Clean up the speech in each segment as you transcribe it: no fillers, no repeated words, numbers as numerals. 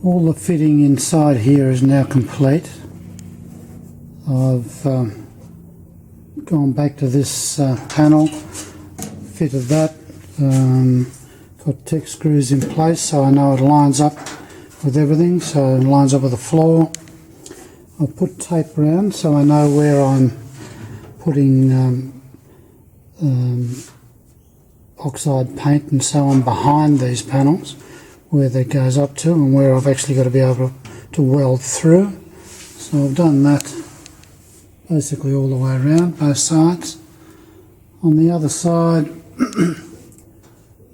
All the fitting inside here is now complete. I've gone back to this panel, fitted that, got Tech screws in place so I know it lines up with everything, so it lines up with the floor. I've put tape around so I know where I'm putting oxide paint and so on behind these panels, where that goes up to and where I've actually got to be able to weld through. So I've done that basically all the way around, both sides. On the other side,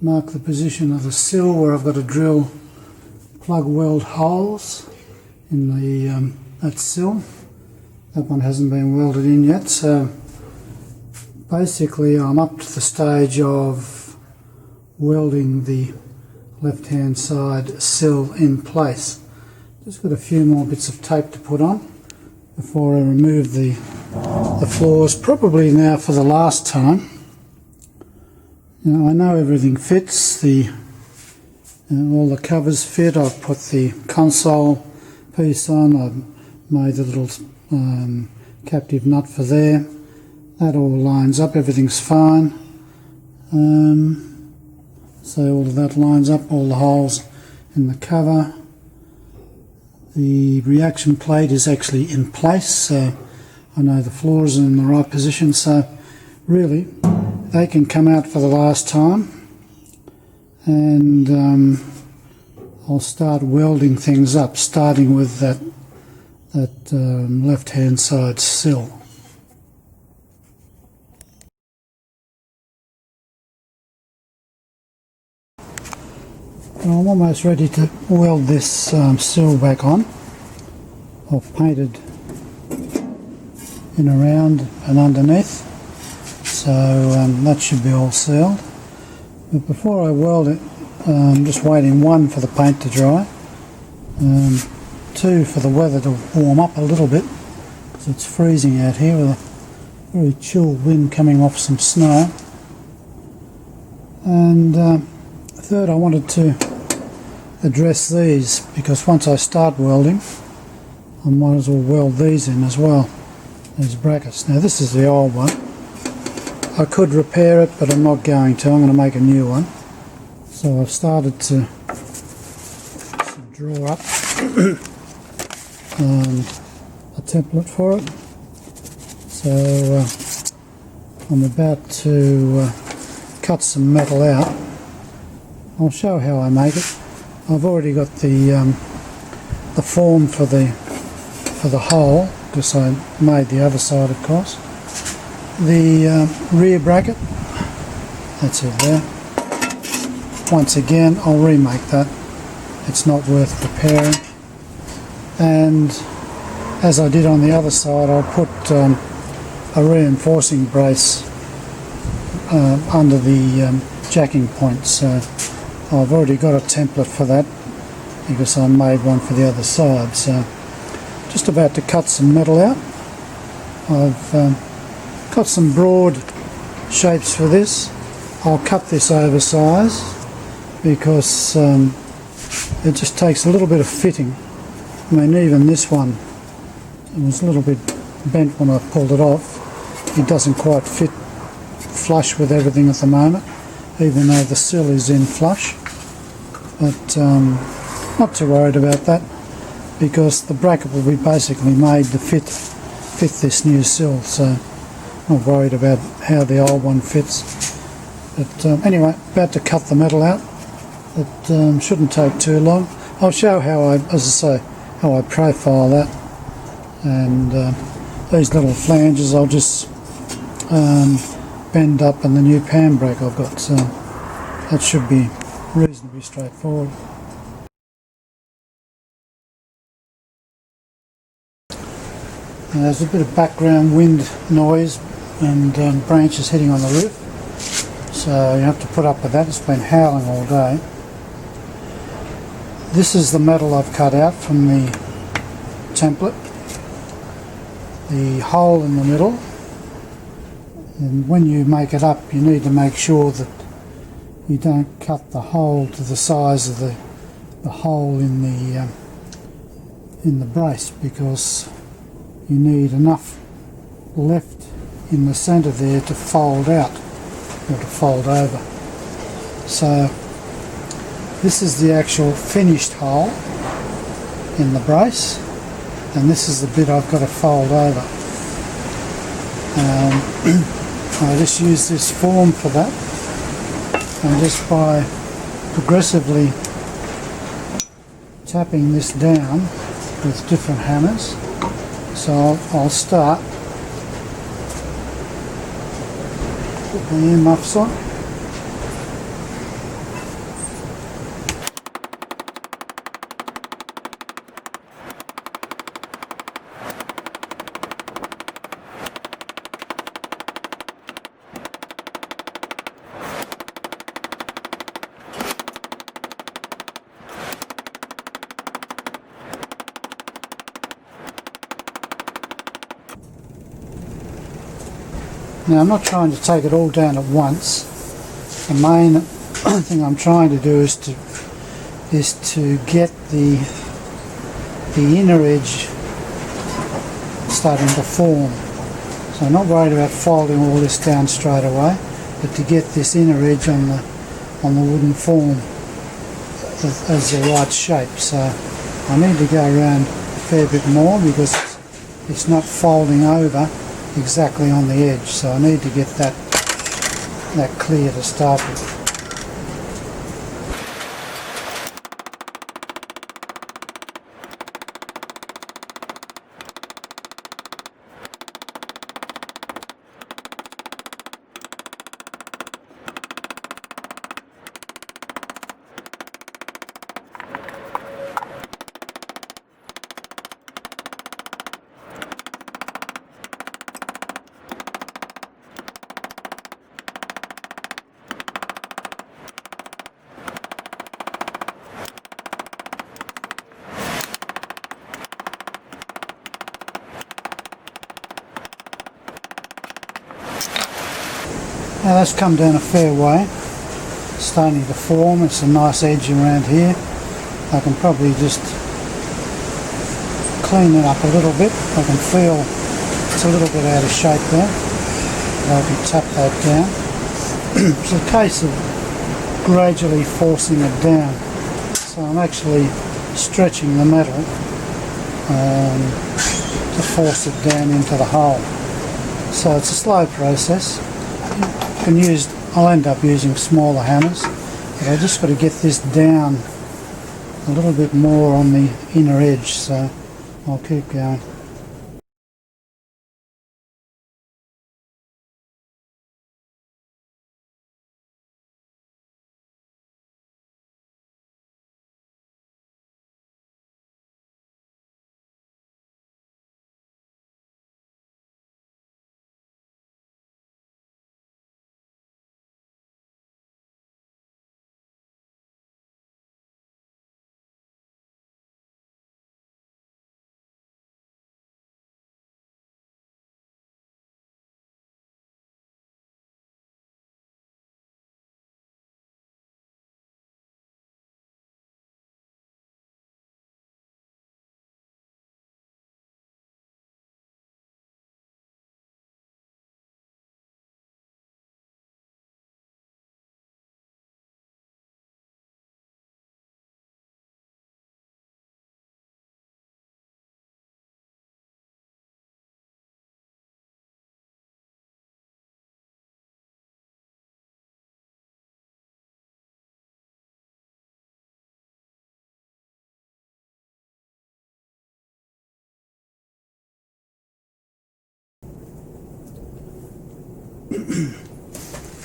mark the position of the sill where I've got to drill plug weld holes in the that sill. That one hasn't been welded in yet, so basically I'm up to the stage of welding the left hand side sill in place. Just got a few more bits of tape to put on before I remove the floors, probably now for the last time. Now I know everything fits, all the covers fit. I've put the console piece on, I've made a little captive nut for there. That all lines up, everything's fine. So all of that lines up, all the holes in the cover. The reaction plate is actually in place, so I know the floors are in the right position, so really they can come out for the last time, and I'll start welding things up, starting with that left hand side sill. I'm almost ready to weld this sill back on. I've painted in around and underneath, so that should be all sealed. But before I weld it, I'm just waiting, one, for the paint to dry, two, for the weather to warm up a little bit, because it's freezing out here with a very chill wind coming off some snow. And third, I wanted to address these, because once I start welding I might as well weld these in as well, these brackets. Now this is the old one. I could repair it, but I'm not going to. I'm going to make a new one. So I've started to draw up a template for it. So I'm about to cut some metal out. I'll show how I make it. I've already got the form for the hole, because I made the other side, of course. The rear bracket, that's it there. Once again, I'll remake that. It's not worth repairing. And as I did on the other side, I'll put a reinforcing brace under the jacking point. So I've already got a template for that, because I made one for the other side. So just about to cut some metal out. I've got some broad shapes for this. I'll cut this oversized because it just takes a little bit of fitting. I mean, even this one, it was a little bit bent when I pulled it off. It doesn't quite fit flush with everything at the moment, even though the sill is in flush. But not too worried about that, because the bracket will be basically made to fit this new sill, so not worried about how the old one fits. But anyway, about to cut the metal out. It shouldn't take too long. I'll show how I profile that. And these little flanges I'll just bend up in the new pan brake I've got, so that should be reasonably straightforward. There's a bit of background wind noise and branches hitting on the roof, so you have to put up with that. It's been howling all day. This is the metal I've cut out from the template. The hole in the middle, and when you make it up you need to make sure that you don't cut the hole to the size of the hole in the brace, because you need enough left in the centre there to fold out or to fold over. So this is the actual finished hole in the brace, and this is the bit I've got to fold over. I just use this form for that, and just by progressively tapping this down with different hammers. So I'll start, put the earmuffs on. Now I'm not trying to take it all down at once. The main thing I'm trying to do is to get the inner edge starting to form. So I'm not worried about folding all this down straight away, but to get this inner edge on the wooden form as the right shape. So I need to go around a fair bit more because it's not folding over exactly on the edge, so I need to get that clear to start with. Now that's come down a fair way, starting to form. It's a nice edge around here. I can probably just clean it up a little bit. I can feel it's a little bit out of shape there. I can tap that down. It's a case of gradually forcing it down. So I'm actually stretching the metal to force it down into the hole. So it's a slow process. I'll end up using smaller hammers, but I just got to get this down a little bit more on the inner edge, so I'll keep going.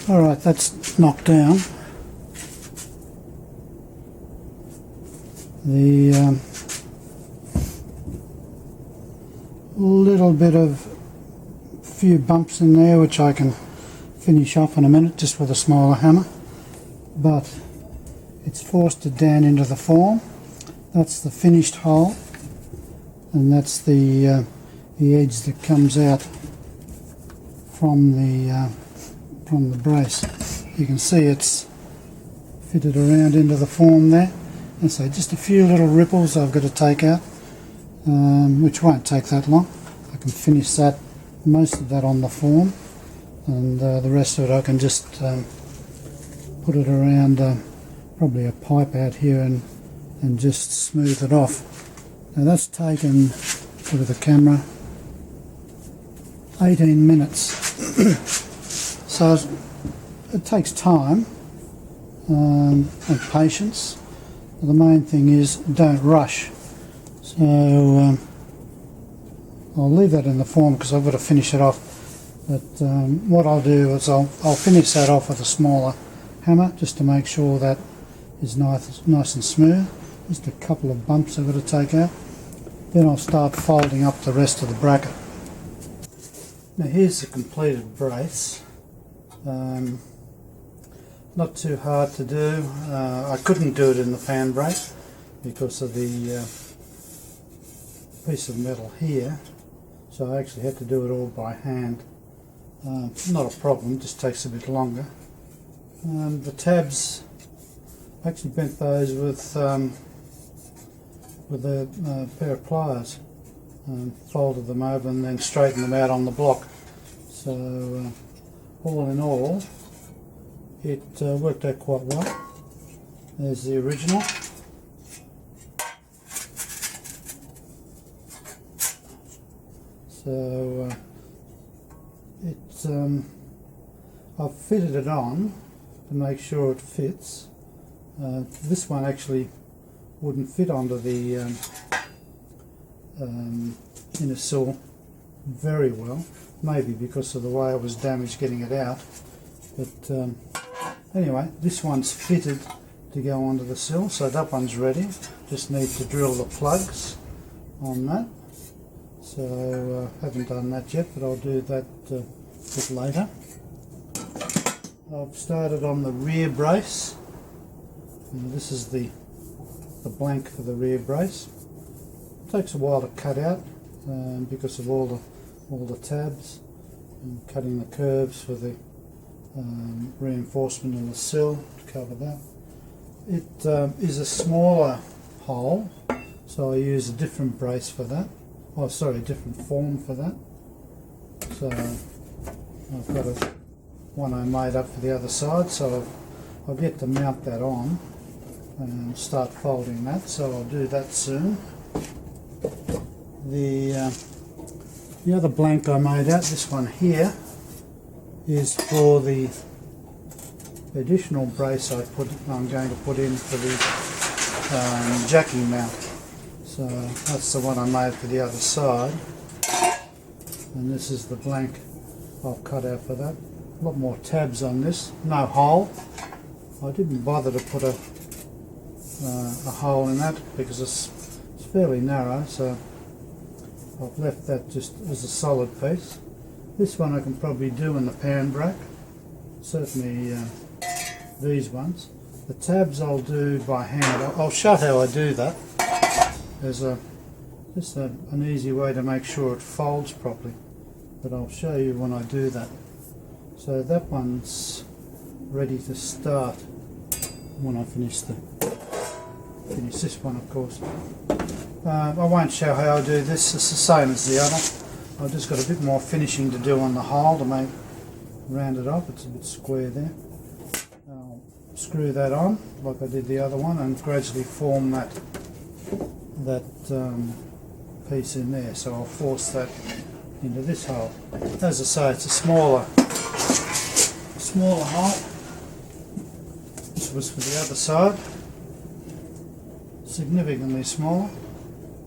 Alright, that's knocked down. The little bit of few bumps in there which I can finish off in a minute just with a smaller hammer, but it's forced it down into the form. That's the finished hole, and that's the edge that comes out from the brace. You can see it's fitted around into the form there, And so just a few little ripples I've got to take out, which won't take that long. I can finish that, most of that on the form, and the rest of it I can just put it around probably a pipe out here and just smooth it off. Now that's taken, look at the camera, 18 minutes. So it takes time and patience. The main thing is don't rush. So I'll leave that in the form because I've got to finish it off. But what I'll do is I'll finish that off with a smaller hammer just to make sure that is nice and smooth. Just a couple of bumps I've got to take out. Then I'll start folding up the rest of the bracket. Now here's the completed brace. Not too hard to do. I couldn't do it in the fan brake because of the piece of metal here, so I actually had to do it all by hand. Not a problem, just takes a bit longer. The tabs, I actually bent those with a pair of pliers, folded them over and then straightened them out on the block. So all in all, it worked out quite well. There's the original. So I've fitted it on to make sure it fits. This one actually wouldn't fit onto the inner sill very well, maybe because of the way I was damaged getting it out. But anyway, this one's fitted to go onto the sill, so that one's ready. Just need to drill the plugs on that. So haven't done that yet, but I'll do that a bit later. I've started on the rear brace. And this is the blank for the rear brace. It takes a while to cut out because of all the tabs and cutting the curves for the reinforcement in the sill to cover that. It is a smaller hole, so I use a different brace for that. Oh, sorry, a different form for that. So I've got one I made up for the other side, so I'll get to mount that on and start folding that, so I'll do that soon. The other blank I made out, this one here, is for the additional brace I'm going to put in for the jacking mount. So that's the one I made for the other side, and this is the blank I've cut out for that. A lot more tabs on this, no hole. I didn't bother to put a hole in that because it's fairly narrow, so I've left that just as a solid piece. This one I can probably do in the pan brake, certainly these ones. The tabs I'll do by hand. I'll show how I do that. There's just an easy way to make sure it folds properly, but I'll show you when I do that. So that one's ready to start when I finish this one, of course. I won't show how I do this. It's the same as the other. I've just got a bit more finishing to do on the hole to round it off. It's a bit square there. I'll screw that on like I did the other one and gradually form that piece in there. So I'll force that into this hole. As I say, it's a smaller hole. This was for the other side, significantly smaller.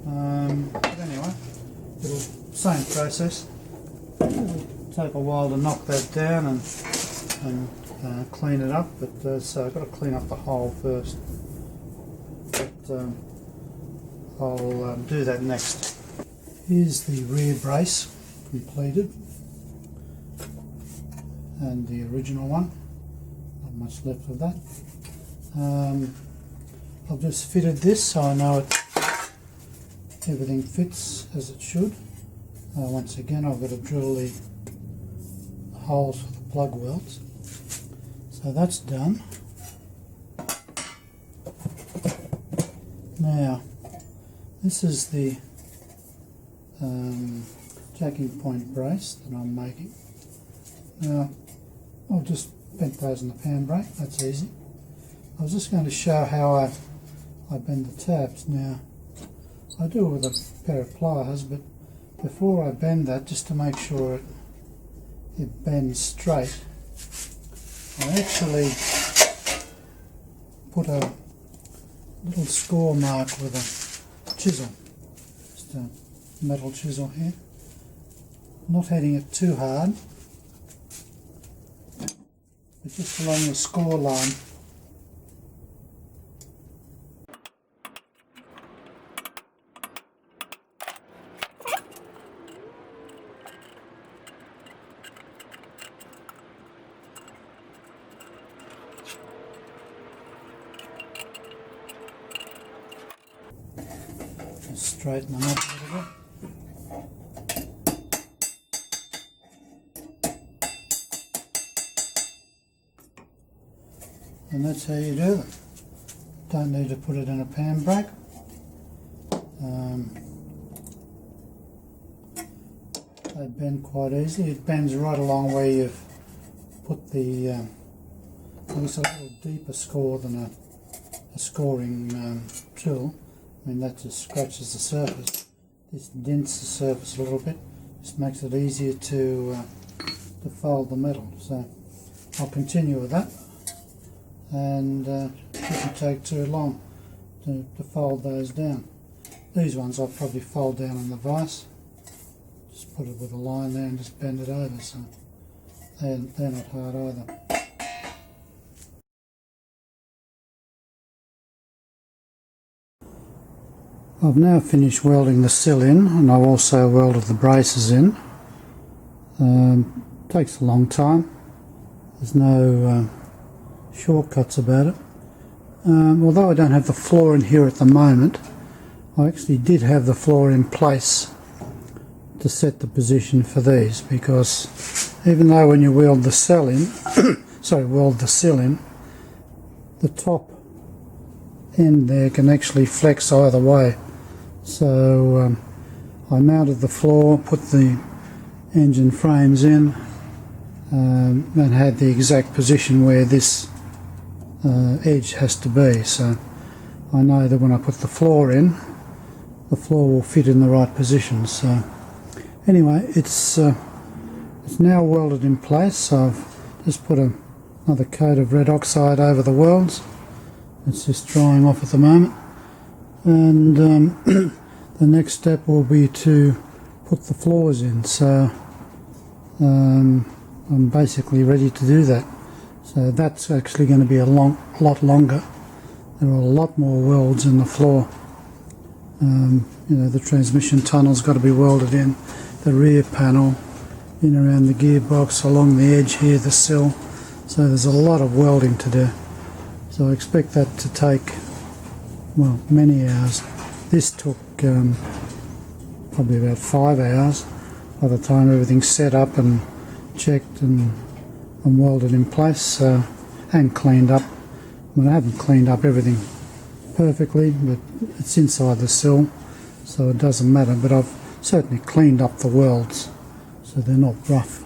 But anyway, same process. It'll take a while to knock that down and clean it up, but so I've got to clean up the hole first. But I'll do that next. Here's the rear brace completed, and the original one. Not much left of that. I've just fitted this so I know everything fits as it should. Once again, I've got to drill the holes for the plug welds. So that's done. Now, this is the jacking point brace that I'm making. Now, I've just bent those in the pan brake, that's easy. I was just going to show how I bend the tabs. Now, I do it with a pair of pliers, but before I bend that, just to make sure it bends straight, I actually put a little score mark with a chisel, just a metal chisel here, not hitting it too hard, but just along the score line. Just straighten them up a little bit. And that's how you do them. Don't need to put it in a pan brake. They bend quite easily. It bends right along where you've put the, it's a little deeper score than a scoring tool. I mean, that just scratches the surface. This dents the surface a little bit. Just makes it easier to fold the metal. So I'll continue with that, and it shouldn't take too long to fold those down. These ones I'll probably fold down in the vise. Just put it with a line there and just bend it over, so they're not hard either. I've now finished welding the sill in, and I've also welded the braces in. Takes a long time. There's no shortcuts about it. Although I don't have the floor in here at the moment, I actually did have the floor in place to set the position for these, because even though when you weld the sill in, the top end there can actually flex either way. So I mounted the floor, put the engine frames in, and had the exact position where this edge has to be. So I know that when I put the floor in, the floor will fit in the right position. So anyway, it's now welded in place. So I've just put another coat of red oxide over the welds. It's just drying off at the moment, and the next step will be to put the floors in. So I'm basically ready to do that. So that's actually going to be a lot longer. There are a lot more welds in the floor. The transmission tunnel's got to be welded in, the rear panel, in around the gearbox, along the edge here, the sill. So there's a lot of welding to do. So I expect that to take, well, many hours. This took probably about 5 hours by the time everything's set up and checked and welded in place, and cleaned up. I mean, I haven't cleaned up everything perfectly, but it's inside the sill, so it doesn't matter. But I've certainly cleaned up the welds so they're not rough.